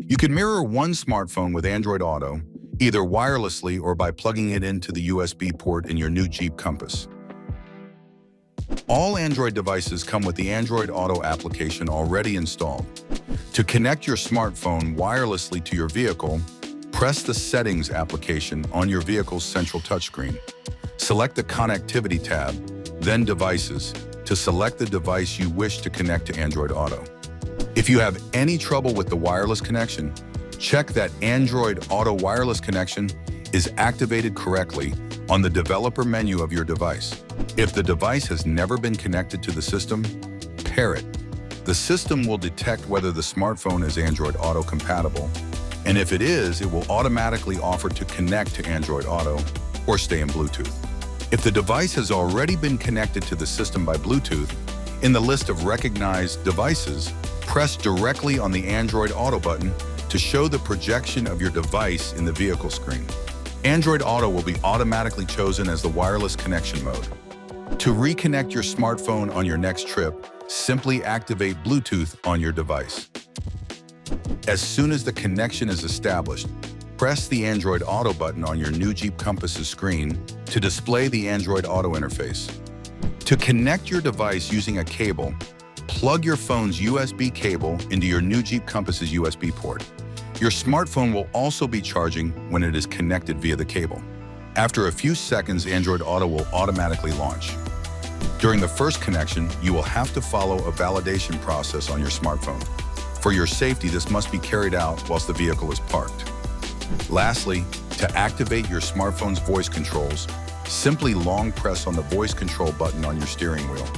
You can mirror one smartphone with Android Auto, either wirelessly or by plugging it into the USB port in your new Jeep Compass. All Android devices come with the Android Auto application already installed. To connect your smartphone wirelessly to your vehicle, press the Settings application on your vehicle's central touchscreen. Select the Connectivity tab, then Devices, to select the device you wish to connect to Android Auto. If you have any trouble with the wireless connection, check that Android Auto wireless connection is activated correctly on the developer menu of your device. If the device has never been connected to the system, pair it. The system will detect whether the smartphone is Android Auto compatible, and if it is, it will automatically offer to connect to Android Auto or stay in Bluetooth. If the device has already been connected to the system by Bluetooth, in the list of recognized devices, press directly on the Android Auto button to show the projection of your device in the vehicle screen. Android Auto will be automatically chosen as the wireless connection mode. To reconnect your smartphone on your next trip, simply activate Bluetooth on your device. As soon as the connection is established, press the Android Auto button on your new Jeep Compass's screen to display the Android Auto interface. To connect your device using a cable, plug your phone's USB cable into your new Jeep Compass's USB port. Your smartphone will also be charging when it is connected via the cable. After a few seconds, Android Auto will automatically launch. During the first connection, you will have to follow a validation process on your smartphone. For your safety, this must be carried out whilst the vehicle is parked. Lastly, to activate your smartphone's voice controls, simply long press on the voice control button on your steering wheel.